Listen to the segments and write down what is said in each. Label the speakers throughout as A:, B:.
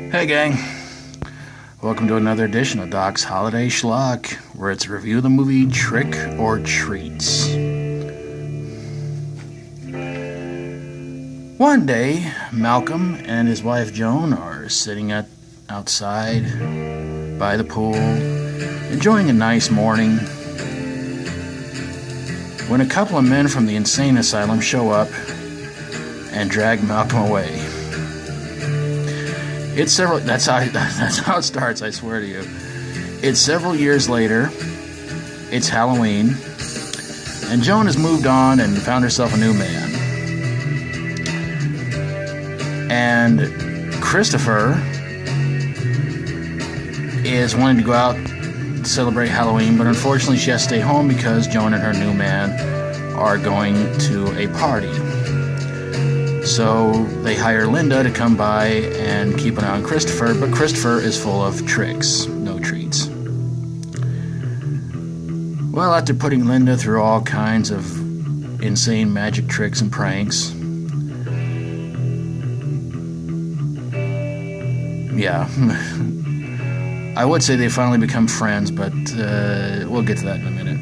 A: Hey gang, welcome to another edition of Doc's Holiday Schlock, where it's a review of the movie Trick or Treats. One day, Malcolm and his wife Joan are sitting outside by the pool, enjoying a nice morning, when a couple of men from the insane asylum show up and drag Malcolm away. That's how it starts, I swear to you. It's several years later. It's Halloween. And Joan has moved on and found herself a new man. And Christopher is wanting to go out to celebrate Halloween, but unfortunately she has to stay home because Joan and her new man are going to a party. So they hire Linda to come by and keep an eye on Christopher, but Christopher is full of tricks, no treats. Well, after putting Linda through all kinds of insane magic tricks and pranks, yeah, I would say they finally become friends, but we'll get to that in a minute.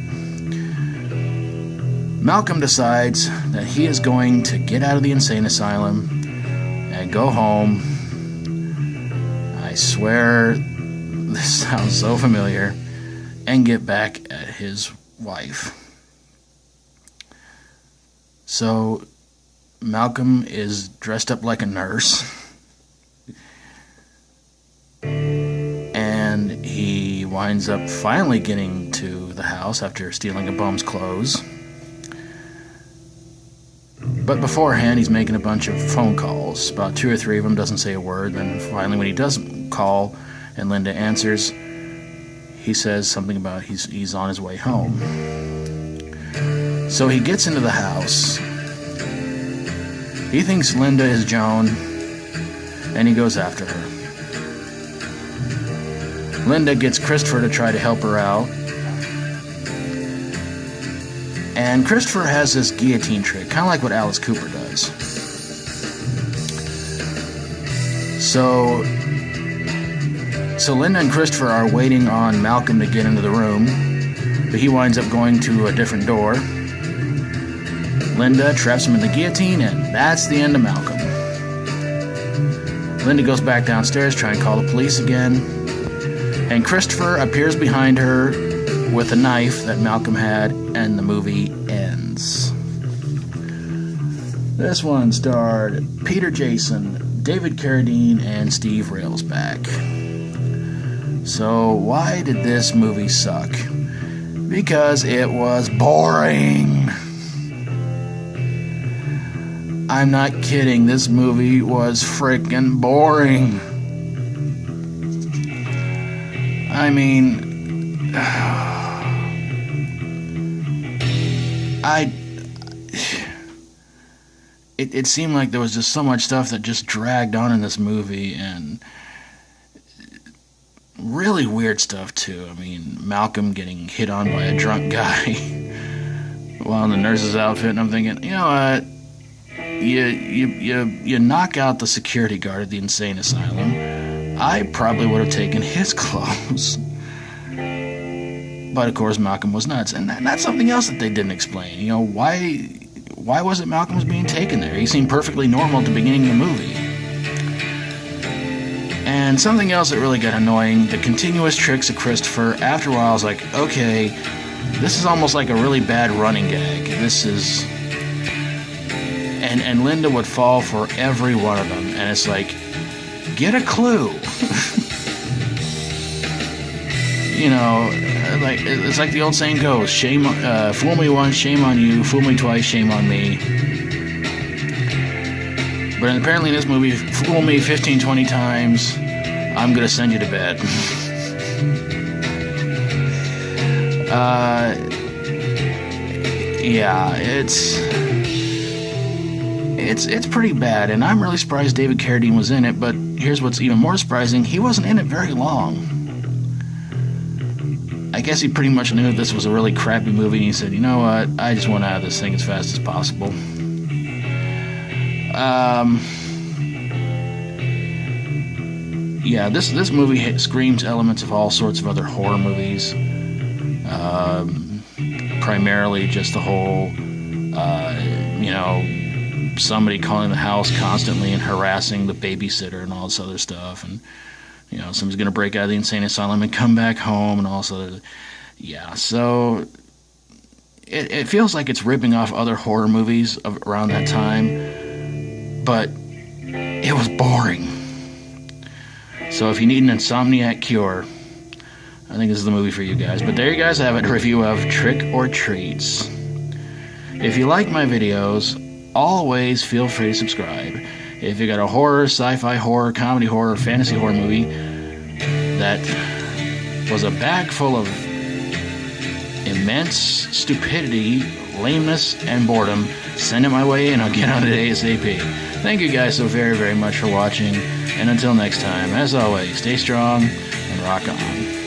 A: Malcolm decides that he is going to get out of the insane asylum and go home. I swear this sounds so familiar. And get back at his wife. So Malcolm is dressed up like a nurse. And he winds up finally getting to the house after stealing a bum's clothes. But beforehand, he's making a bunch of phone calls. About 2 or 3 of them, doesn't say a word. Then finally, when he does call and Linda answers, he says something about he's on his way home. So he gets into the house. He thinks Linda is Joan, and he goes after her. Linda gets Christopher to try to help her out. And Christopher has this guillotine trick, kind of like what Alice Cooper does. So Linda and Christopher are waiting on Malcolm to get into the room, but he winds up going to a different door. Linda traps him in the guillotine, and that's the end of Malcolm. Linda goes back downstairs, trying to call the police again, and Christopher appears behind her with a knife that Malcolm had, and the movie ends. This one starred Peter Jason, David Carradine, and Steve Railsback. So why did this movie suck? Because it was boring. I'm not kidding, this movie was frickin' boring. I mean, It seemed like there was just so much stuff that just dragged on in this movie, and really weird stuff too. I mean, Malcolm getting hit on by a drunk guy while in the nurse's outfit, and I'm thinking, you know what? You knock out the security guard at the insane asylum. I probably would have taken his clothes. But of course, Malcolm was nuts, and that's something else that they didn't explain. You know, why was it Malcolm was being taken there? He seemed perfectly normal at the beginning of the movie. And something else that really got annoying, the continuous tricks of Christopher. After a while, I was like, okay, this is almost like a really bad running gag. This is... And Linda would fall for every one of them, and it's like, get a clue. You know, like it's like the old saying goes, fool me once, shame on you, fool me twice, shame on me. But apparently in this movie, fool me 15, 20 times, I'm gonna send you to bed. Yeah, it's pretty bad, and I'm really surprised David Carradine was in it, but here's what's even more surprising, he wasn't in it very long. I guess he pretty much knew this was a really crappy movie, and he said, you know what, I just want out of this thing as fast as possible. yeah, this movie screams elements of all sorts of other horror movies. Primarily just the whole, somebody calling the house constantly and harassing the babysitter and all this other stuff, and somebody's gonna break out of the insane asylum and come back home and all this other. Yeah, so it feels like it's ripping off other horror movies around that time, but it was boring. So if you need an insomniac cure, I think this is the movie for you guys. But there you guys have it, a review of Trick or Treats. If you like my videos, always feel free to subscribe. If you got a horror, sci-fi horror, comedy horror, fantasy horror movie that was a bag full of immense stupidity, lameness, and boredom, send it my way and I'll get on it ASAP. Thank you guys so very, very much for watching. And until next time, as always, stay strong and rock on.